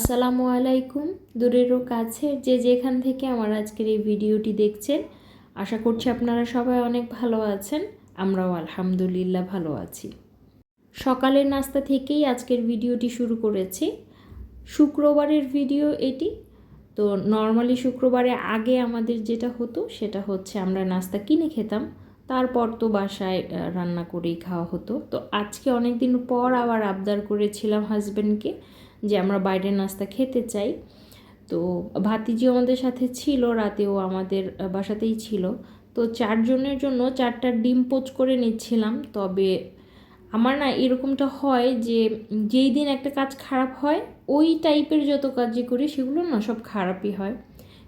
আসসালামু আলাইকুম। দূরেরও কাছে যে যেখান থেকে আমার আজকের এই ভিডিওটি দেখছেন, আশা করছি আপনারা সবাই অনেক ভালো আছেন। আমরাও আলহামদুলিল্লাহ ভালো আছি। সকালের নাস্তা থেকেই আজকের ভিডিওটি শুরু করেছি। শুক্রবারের ভিডিও এটি। তো নর্মালি শুক্রবারে আগে আমাদের যেটা হতো সেটা হচ্ছে আমরা নাস্তা কিনে খেতাম, তারপর তো বাসায় রান্না করেই খাওয়া হতো। তো আজকে অনেক দিন পর আবার আবদার করেছিলাম হাজব্যান্ডকে যে আমরা বাইরের নাস্তা খেতে চাই। তো ভাতিজিও আমাদের সাথে ছিল, রাতেও আমাদের বাসাতেই ছিল। তো 4 জনের জন্য 4টা ডিম পোচ করে নিচ্ছিলাম। তবে আমার না এরকমটা হয় যে যেই দিন একটা কাজ খারাপ হয় ওই টাইপের যত কাজই করি সেগুলো না সব খারাপই হয়।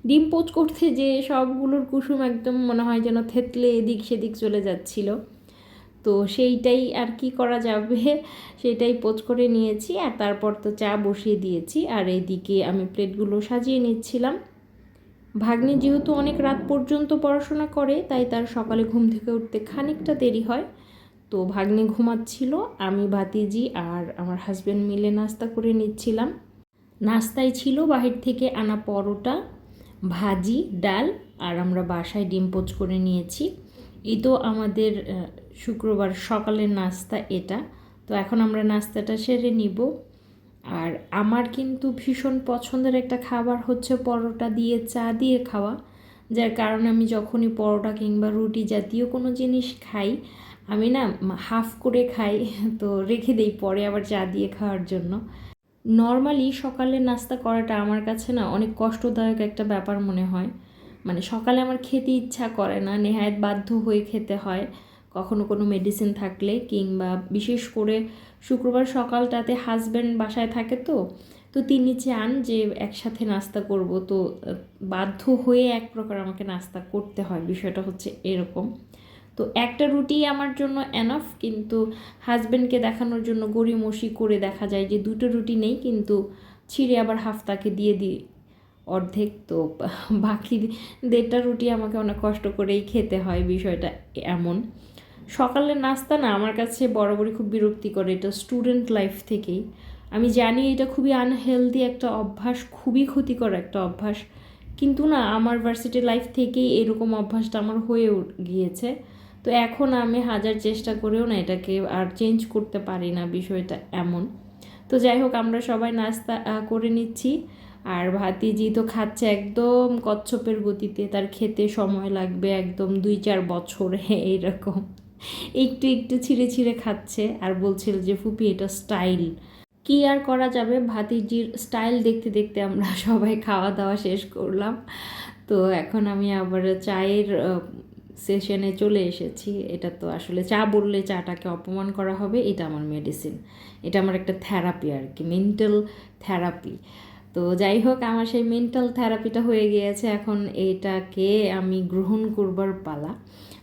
ডিম পোচ করতে যে সবগুলোর কুসুম একদম মনে হয় যেন থেতলে এদিক সেদিক চলে যাচ্ছিল। তো সেইটাই আর কি করা যাবে, সেটাই পোচ করে নিয়েছি। আর তারপর তো চা বসিয়ে দিয়েছি, আর এইদিকে আমি প্লেটগুলো সাজিয়ে নিচ্ছিলাম। ভাগ্নি যেহেতু অনেক রাত পর্যন্ত পড়াশোনা করে, তাই তার সকালে ঘুম থেকে উঠতে খানিকটা দেরি হয়। তো ভাগ্নি ঘুমাচ্ছিল, আমি ভাতিজি আর আমার হাজব্যান্ড মিলে নাস্তা করে নিচ্ছিলাম। নাস্তায় ছিল বাহির থেকে আনা পরোটা, ভাজি, ডাল, আর আমরা বাসায় ডিম পোচ করে নিয়েছি। এই তো আমাদের শুক্রবার সকালের নাস্তা এটা। তো এখন আমরা নাস্তাটা সেরে নিব। আর আমার কিন্তু ভীষণ পছন্দের একটা খাবার হচ্ছে পরোটা দিয়ে চা দিয়ে খাওয়া, যার কারণে আমি যখনই পরোটা কিংবা রুটি জাতীয় কোনো জিনিস খাই, আমি না হাফ করে খাই, তো রেখে দেই পরে আবার চা দিয়ে খাওয়ার জন্য। নর্মালি সকালে নাস্তা করাটা আমার কাছে না অনেক কষ্টদায়ক একটা ব্যাপার মনে হয়। মানে সকালে আমার খেতে ইচ্ছা করে না, নেহায়েত বাধ্য হয়ে খেতে হয়, কখনো কোনো মেডিসিন থাকলে, কিংবা বিশেষ করে শুক্রবার সকালটাতে হাজব্যান্ড বাসায় থাকে। তো তো তিনি চান যে একসাথে নাস্তা করব, তো বাধ্য হয়ে এক প্রকার আমাকে নাস্তা করতে হয়, বিষয়টা হচ্ছে এরকম। তো একটা রুটি আমার জন্য এনাফ, কিন্তু হাজব্যান্ডকে দেখানোর জন্য গড়িমসি করে দেখা যায় যে 2টো রুটি নেই, কিন্তু ছিঁড়ে আবার হাফ তাকে দিয়ে দিই অর্ধেক। তো বাকি 1.5টা রুটি আমাকে অনেক কষ্ট করেই খেতে হয়, বিষয়টা এমন। সকালের নাস্তা না আমার কাছে বরাবরই খুব বিরক্তিকর, এটা স্টুডেন্ট লাইফ থেকেই। আমি জানি এটা খুবই আনহেলদি একটা অভ্যাস, খুবই ক্ষতিকর একটা অভ্যাস, কিন্তু না আমার ভার্সিটি লাইফ থেকেই এরকম অভ্যাসটা আমার হয়ে গিয়েছে। তো এখন আমি হাজার চেষ্টা করেও না এটাকে আর চেঞ্জ করতে পারি না, বিষয়টা এমন। তো যাই হোক, আমরা সবাই নাস্তা করে নিচ্ছি। আর ভাতিজি তো খাচ্ছে একদম কচ্ছপের গতিতে, তার খেতে সময় লাগবে একদম 2-4 বছর এইরকম। একটু একটু ছিঁড়ে ছিঁড়ে খাচ্ছে আর বলছিল যে ফুপি এটা স্টাইল। কি আর করা যাবে, ভাতিজির স্টাইল দেখতে দেখতে আমরা সবাই খাওয়া দাওয়া শেষ করলাম। তো এখন আমি আবার চায়ের সেশনে চলে এসেছি। এটা তো আসলে চা বললে চাটাকে অপমান করা হবে, এটা আমার মেডিসিন, এটা আমার একটা থেরাপি আর কি, মেন্টাল থেরাপি। তো যাই হোক, আমার সেই মেন্টাল থেরাপিটা হয়ে গিয়েছে, এখন এটাকে আমি গ্রহণ করবার পালা।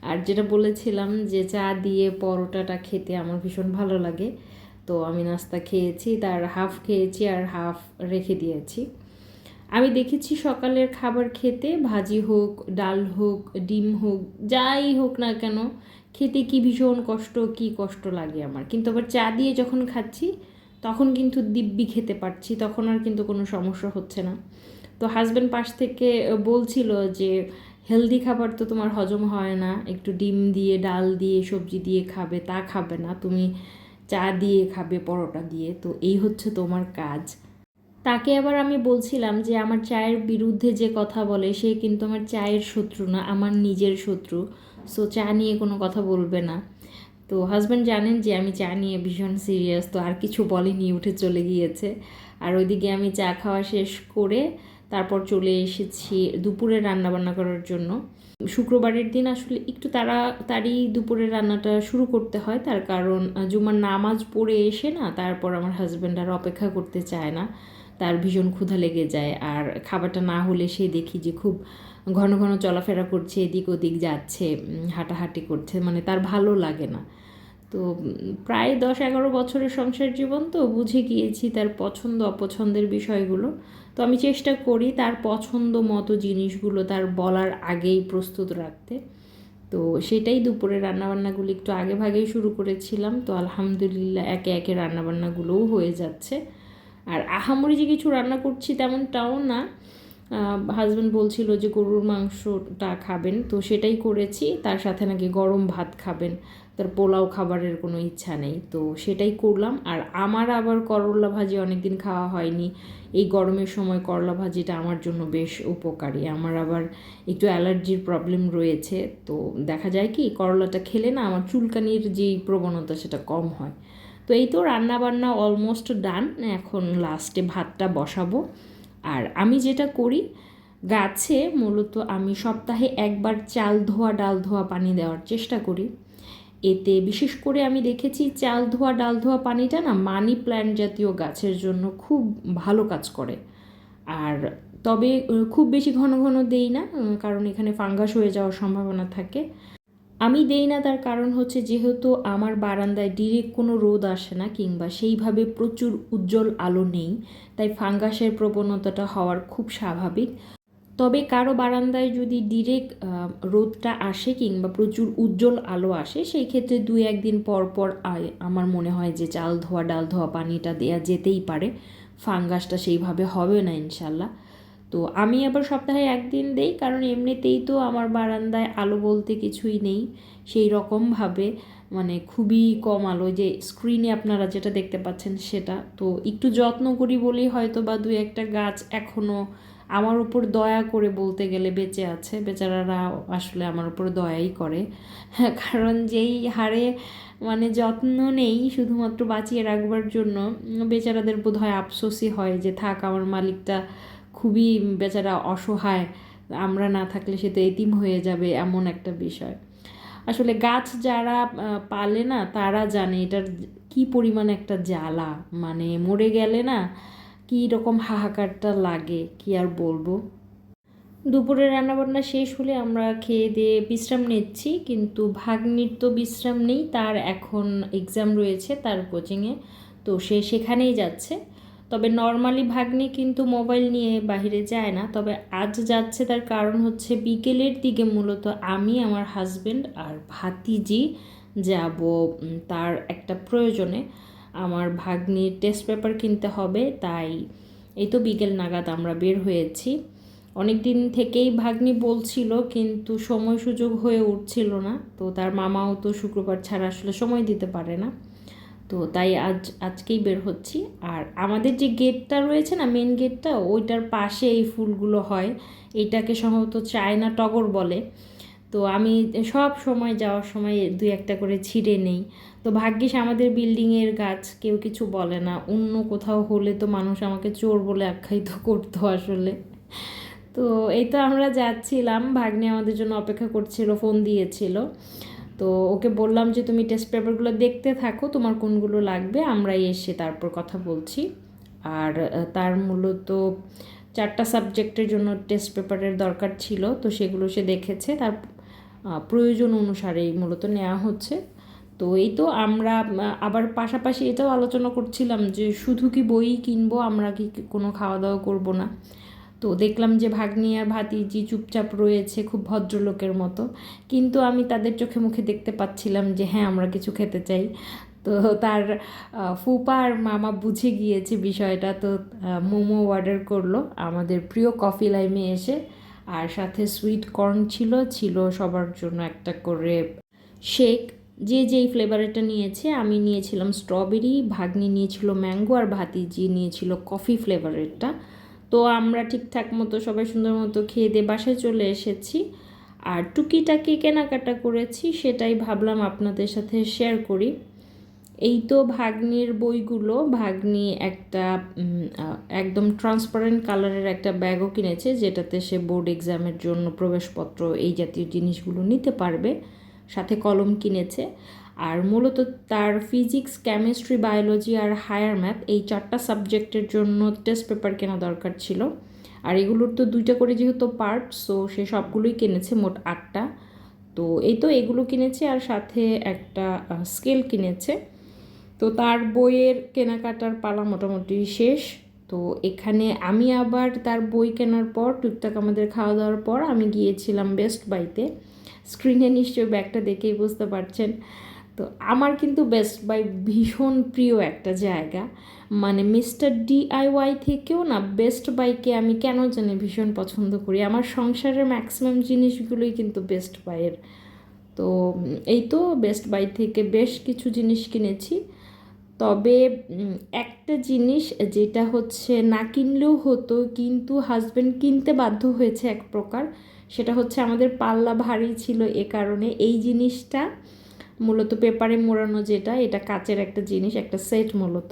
আর যেটা বলেছিলাম যে চা দিয়ে পরোটাটা খেতে আমার ভীষণ ভালো লাগে। তো আমি নাস্তা খেয়েছি, তার হাফ খেয়েছি আর হাফ রেখে দিয়েছি। আমি দেখেছি সকালের খাবার খেতে, ভাজি হোক, ডাল হোক, ডিম হোক, যাই হোক না কেন, খেতে কি ভীষণ কষ্ট লাগে আমার। কিন্তু আবার চা দিয়ে যখন খাচ্ছি তখন কিন্তু দিব্যি খেতে পারছি, তখন আর কিন্তু কোনো সমস্যা হচ্ছে না। তো হাজব্যান্ড পাশ থেকে বলছিল যে হেলদি খাবার তো তোমার হজম হয় না, একটু ডিম দিয়ে, ডাল দিয়ে, সবজি দিয়ে খাবে, তা খাবে না তুমি, চা দিয়ে খাবে, পরোটা দিয়ে, তো এই হচ্ছে তোমার কাজ। তাকে আবার আমি বলছিলাম যে আমার চায়ের বিরুদ্ধে যে কথা বলে সে কিন্তু আমার চায়ের শত্রু না, আমার নিজের শত্রু। সো চা নিয়ে কোনো কথা বলবে না। তো হাজব্যান্ড জানেন যে আমি চা নিয়ে ভীষণ সিরিয়াস, তো আর কিছু বলেনি, উঠে চলে গিয়েছে। আর ওইদিকে আমি চা খাওয়া শেষ করে তারপর চলে এসেছি দুপুরে রান্নাবান্না করার জন্য। শুক্রবারের দিন আসলে একটু তাড়াতাড়ি দুপুরের রান্নাটা শুরু করতে হয়, তার কারণ জুমার নামাজ পড়ে এসে না তারপর আমার হাজব্যান্ড আর অপেক্ষা করতে চায় না, তার ভীষণ ক্ষুধা লেগে যায়। আর খাবারটা না হলে সে দেখি যে খুব ঘন ঘন চলাফেরা করছে, এদিক ওদিক যাচ্ছে, হাঁটাহাঁটি করছে, মানে তার ভালো লাগে না। তো প্রায় 10-11 বছরের সংসার জীবন, তো বুঝে গিয়েছি তার পছন্দ অপছন্দের বিষয়গুলো। তো আমি চেষ্টা করি তার পছন্দ মতো জিনিসগুলো তার বলার আগেই প্রস্তুত রাখতে। তো সেটাই দুপুরে রান্নাবান্নাগুলো একটু আগে ভাগেই শুরু করেছিলাম। তো আলহামদুলিল্লাহ একে একে রান্নাবান্নাগুলোও হয়ে যাচ্ছে। আর আহামরি যে কিছু রান্না করছি তেমনটাও না। হাজব্যান্ড বলছিল যে গরুর মাংসটা খাবেন, তো সেটাই করেছি। তার সাথে নাকি গরম ভাত খাবেন, তার পোলাও খাবারের কোনো ইচ্ছা নেই, তো সেটাই করলাম। আর আমার আবার করলা ভাজি অনেক দিন খাওয়া হয়নি। এই গরমের সময় করলা ভাজিটা আমার জন্য বেশ উপকারী। আমার আবার একটু অ্যালার্জির প্রবলেম রয়েছে, তো দেখা যায় কি করলাটা খেলে না আমার চুলকানির যেই প্রবণতা সেটা কম হয়। তো এই তো রান্না বান্না অলমোস্ট ডান, এখন লাস্টে ভাতটা বসাবো। আর আমি যেটা করি গাছে, মূলত আমি সপ্তাহে একবার চাল ধোয়া ডাল ধোয়া পানি দেওয়ার চেষ্টা করি। এতে বিশেষ করে আমি দেখেছি চাল ধোয়া ডাল ধোয়া পানিটা না মানি প্ল্যান্ট জাতীয় গাছের জন্য খুব ভালো কাজ করে। আর তবে খুব বেশি ঘন ঘন দেই না, কারণ এখানে ফাঙ্গাস হয়ে যাওয়ার সম্ভাবনা থাকে। আমি দেই না তার কারণ হচ্ছে, যেহেতু আমার বারান্দায় ডিরেক্ট কোনো রোদ আসে না কিংবা সেইভাবে প্রচুর উজ্জ্বল আলো নেই, তাই ফাঙ্গাসের প্রবণতাটা হওয়ার খুব স্বাভাবিক। তবে কারো বারান্দায় যদি ডিরেক্ট রোদটা আসে কিংবা প্রচুর উজ্জ্বল আলো আসে, সেই ক্ষেত্রে 2-1 দিন পর পর আমার মনে হয় যে চাল ধোয়া ডাল ধোয়া পানিটা দেয়া যেতেই পারে, ফাঙ্গাসটা সেইভাবে হবে না ইনশাল্লাহ। তো আমি আবার সপ্তাহে 1 দিন দেই, কারণ এমনিতেই তো আমার বারান্দায় আলো বলতে কিছুই নেই সেই রকমভাবে, মানে খুবই কম আলো। যে স্ক্রিনে আপনারা যেটা দেখতে পাচ্ছেন সেটা, তো একটু যত্ন করি বলেই হয়তো বা 2-1টা গাছ এখনও আমার উপর দয়া করে বলতে গেলে বেঁচে আছে। বেচারারা আসলে আমার উপর দয়াই করে, কারণ যেই হারে মানে যত্ন নেই শুধুমাত্র বাঁচিয়ে রাখবার জন্য, বেচারাদের বোধ হয় আফসোসই হয় যে থাক, আমার মালিকটা খুবই বেচারা অসহায়, আমরা না থাকলে সে তো এতিম হয়ে যাবে, এমন একটা বিষয়। আসলে গাছ যারা পালে না তারা জানে এটার কি পরিমাণ একটা জ্বালা, মানে মরে গেলে না কী রকম হাহাকারটা লাগে, কি আর বলবো। দুপুরে রান্নাবান্না শেষ হলে আমরা খেয়ে দিয়ে বিশ্রাম নিচ্ছি, কিন্তু ভাগ্নির তো বিশ্রাম নেই, তার এখন এক্সাম রয়েছে তার কোচিংয়ে, তো সে সেখানেই যাচ্ছে। তবে নর্মালি ভাগ্নি কিন্তু মোবাইল নিয়ে বাইরে যায় না, তবে আজ যাচ্ছে। তার কারণ হচ্ছে বিকেলের দিকে মূলত আমি, আমার হাজব্যান্ড আর ভাতিজি যাব তার একটা প্রয়োজনে। আমার ভাগ্নির টেস্ট পেপার কিনতে হবে, তাই এই তো বিকেল নাগাদ আমরা বের হয়েছি। অনেক দিন থেকেই ভাগ্নি বলছিল, কিন্তু সময় সুযোগ হয়ে উঠছিল না। তো তার মামাও তো শুক্রবার ছাড়া আসলে সময় দিতে পারে না, তো তাই আজকেই বের হচ্ছি। আর আমাদের যে গেটটা রয়েছে না, মেন গেটটা, ওইটার পাশে এই ফুলগুলো হয়, এইটাকে সম্ভবত চায়না টগর বলে। তো আমি সব সময় যাওয়ার সময় 2-1টা করে ছিঁড়ে নেই। তো ভাগ্যিস আমাদের বিল্ডিংয়ের গাছ, কেউ কিছু বলে না। অন্য কোথাও হলে তো মানুষ আমাকে চোর বলে আখ্যায়িত করতো আসলে। তো এই তো আমরা যাচ্ছিলাম, ভাগ্নি আমাদের জন্য অপেক্ষা করছিল, ফোন দিয়েছিল। তো ওকে বললাম যে তুমি টেস্ট পেপারগুলো দেখতে থাকো, তোমার কোনগুলো লাগবে, আমরা এসে তারপর কথা বলছি। আর তার মূলত 4টা সাবজেক্টের জন্য টেস্ট পেপারের দরকার ছিল, তো সেগুলো সে দেখেছে, তার প্রয়োজন অনুসারেই মূলত নেওয়া হচ্ছে। তো এই তো আমরা আবার পাশাপাশি এটাও আলোচনা করছিলাম যে শুধু কি বই কিনবো, আমরা কি কোনো খাওয়া দাওয়া করবো না। তো দেখলাম যে ভাগ্নি আর ভাতিজি চুপচাপ রয়েছে খুব ভদ্রলোকের মতো, কিন্তু আমি তাদের চোখে মুখে দেখতে পাচ্ছিলাম যে হ্যাঁ আমরা কিছু খেতে চাই। তো তার ফুপা আর মামা বুঝে গিয়েছে বিষয়টা, তো মোমো অর্ডার করলো আমাদের প্রিয় কফি লাইমে এসে, আর সাথে সুইট কর্ন ছিল সবার জন্য একটা করে শেক। যে যেই ফ্লেভারেরটা নিয়েছে, আমি নিয়েছিলাম স্ট্রবেরি, ভাগ্নি নিয়েছিল ম্যাঙ্গো, আর ভাতিজি নিয়েছিল কফি ফ্লেভারেরটা। তো আমরা ঠিকঠাক মতো সবাই সুন্দর মতো খেয়ে দিয়ে বাসায় চলে এসেছি। আর টুকিটাকি কেনাকাটা করেছি, সেটাই ভাবলাম আপনাদের সাথে শেয়ার করি। এই তো ভাগ্নির বইগুলো, ভাগ্নি একটা একদম ট্রান্সপারেন্ট কালারের একটা ব্যাগও কিনেছে, যেটাতে সে বোর্ড এক্সামের জন্য প্রবেশপত্র এই জাতীয় জিনিসগুলো নিতে পারবে, সাথে কলম কিনেছে। আর মূলত তার ফিজিক্স, কেমিস্ট্রি, বায়োলজি আর হায়ার ম্যাথ, এই 4টা সাবজেক্টের জন্য টেস্ট পেপার কেনা দরকার ছিল। আর এগুলোর তো 2টা করে যেহেতু পার্ট, সো সে সবগুলোই কিনেছে, মোট 8টা। তো এই তো এগুলো কিনেছে, আর সাথে একটা স্কেল কিনেছে। তো তার বইয়ের কেনাকাটার পালা মোটামুটি শেষ। তো এখানে আমি আবার তার বই কেনার পর টুকটাক আমাদের খাওয়া দাওয়ার পর আমি গিয়েছিলাম বেস্ট বাইতে। স্ক্রিনে নিশ্চয়ই ব্যাগটা দেখেই বুঝতে পারছেন। তো আমার কিন্তু বেস্ট বাই ভীষণ প্রিয় একটা জায়গা, মানে মিস্টার DIY থেকেও না বেস্ট বাইকে আমি কেন জানি ভীষণ পছন্দ করি। আমার সংসারের ম্যাক্সিমাম জিনিসগুলোই কিন্তু বেস্ট বাইয়ের। তো এই তো বেস্ট বাই থেকে বেশ কিছু জিনিস কিনেছি। তবে একটা জিনিস যেটা হচ্ছে না কিনলেও হতো, কিন্তু হাজব্যান্ড কিনতে বাধ্য হয়েছে এক প্রকার, সেটা হচ্ছে আমাদের পাল্লা ভারী ছিল, এ কারণে এই জিনিসটা মূলত পেপারে মোড়ানো, যেটা এটা কাচের একটা জিনিস, একটা সেট মূলত।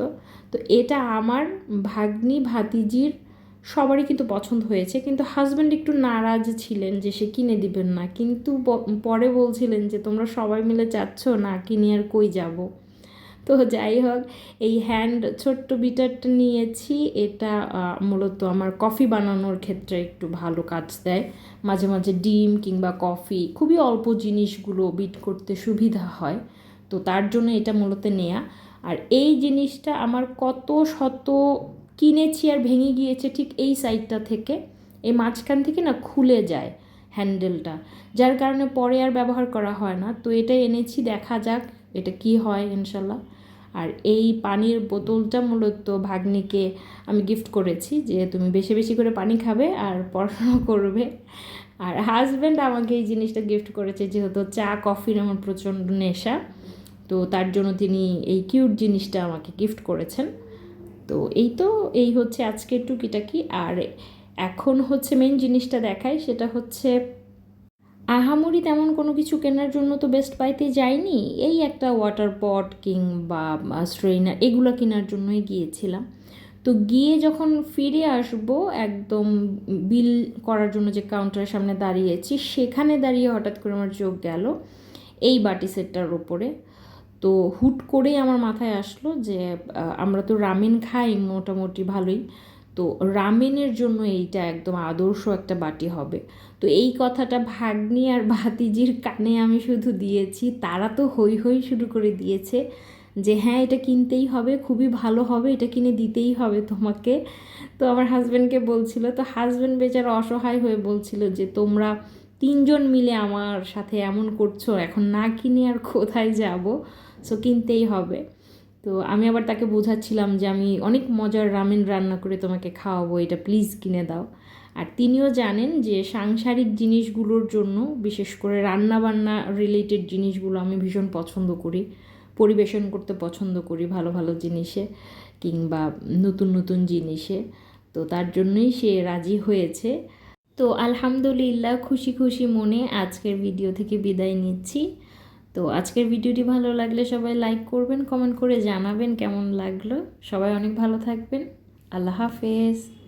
তো এটা আমার ভাগ্নি ভাতিজির সবারই কিন্তু পছন্দ হয়েছে, কিন্তু হাজব্যান্ড একটু নারাজ ছিলেন যে সে কিনে দিবেন না, কিন্তু পরে বলছিলেন যে তোমরা সবাই মিলে চাচ্ছ না, কিনে আর কই যাব। তো যাই হোক, এই ছোট্ট বিটারটা নিয়েছি। এটা মূলত আমার কফি বানানোর ক্ষেত্রে একটু ভালো কাজ দেয়। মাঝে মাঝে ডিম কিংবা কফি, খুবই অল্প জিনিসগুলো বিট করতে সুবিধা হয়, তো তার জন্য এটা মূলত নেয়া। আর এই জিনিসটা আমার কত শত কিনেছি আর ভেঙে গিয়েছে ঠিক এই সাইডটা থেকে, এই মাঝখান থেকে না খুলে যায় হ্যান্ডেলটা, যার কারণে পরে আর ব্যবহার করা হয় না। তো এটা এনেছি, দেখা যাক এটা কি হয় ইনশাল্লাহ। আর এই পানির বোতলটা মূলত ভাগ্নিকে আমি গিফট করেছি, যে তুমি বেশি বেশি করে পানি খাবে আর পড়াশোনা করবে। আর হাজব্যান্ড আমাকে এই জিনিসটা গিফট করেছে, যেহেতু চা কফির আমার প্রচণ্ড নেশা, তো তার জন্য তিনি এই কিউট জিনিসটা আমাকে গিফট করেছেন। তো এই হচ্ছে আজকের টুকিটাকি। আর এখন হচ্ছে মেন জিনিসটা দেখাই, সেটা হচ্ছে আহামরি তেমন কোনো কিছু কেনার জন্য তো বেস্ট বাইতে যাইনি, এই একটা ওয়াটার পট কিংবা স্ট্রেইনার এগুলো কেনার জন্যই গিয়েছিলাম। তো গিয়ে যখন ফিরে আসব, একদম বিল করার জন্য যে কাউন্টারের সামনে দাঁড়িয়েছি, সেখানে দাঁড়িয়ে হঠাৎ করে আমার চোখ গেল এই বাটি সেটটার ওপরে। তো হুট করেই আমার মাথায় আসলো যে আমরা তো রামেন খাই মোটামুটি ভালোই, তো রামেনের জন্য এইটা একদম আদর্শ একটা বাটি হবে। তো এই কথাটা ভাগ্নি আর ভাতিজির কানে আমি শুধু দিয়েছি, তারা তো হই হই শুরু করে দিয়েছে যে হ্যাঁ এটা কিনতেই হবে, খুবই ভালো হবে, এটা কিনে দিতেই হবে তোমাকে। তো আমার হাজব্যান্ডকে বলছিল, তো হাজব্যান্ড বেচারা অসহায় হয়ে বলছিল যে তোমরা তিনজন মিলে আমার সাথে এমন করছো, এখন না কিনে আর কোথায় যাব, সো কিনতেই হবে। তো আমি আবার তাকে বোঝাচ্ছিলাম যে আমি অনেক মজার রামেন রান্না করে তোমাকে খাওয়াবো, এটা প্লিজ কিনে দাও। আর তিনিও জানেন যে সাংসারিক জিনিসগুলোর জন্য, বিশেষ করে রান্না বান্না রিলেটেড জিনিসগুলো আমি ভীষণ পছন্দ করি, পরিবেশন করতে পছন্দ করি ভালো ভালো জিনিসে কিংবা নতুন নতুন জিনিসে। তো তার জন্যই সে রাজি হয়েছে। তো আলহামদুলিল্লাহ, খুশি খুশি মনে আজকের ভিডিও থেকে বিদায় নিচ্ছি। তো আজকের ভিডিওটি ভালো লাগলে সবাই লাইক করবেন, কমেন্ট করে জানাবেন কেমন লাগলো। সবাই অনেক ভালো থাকবেন। আল্লাহ হাফেজ।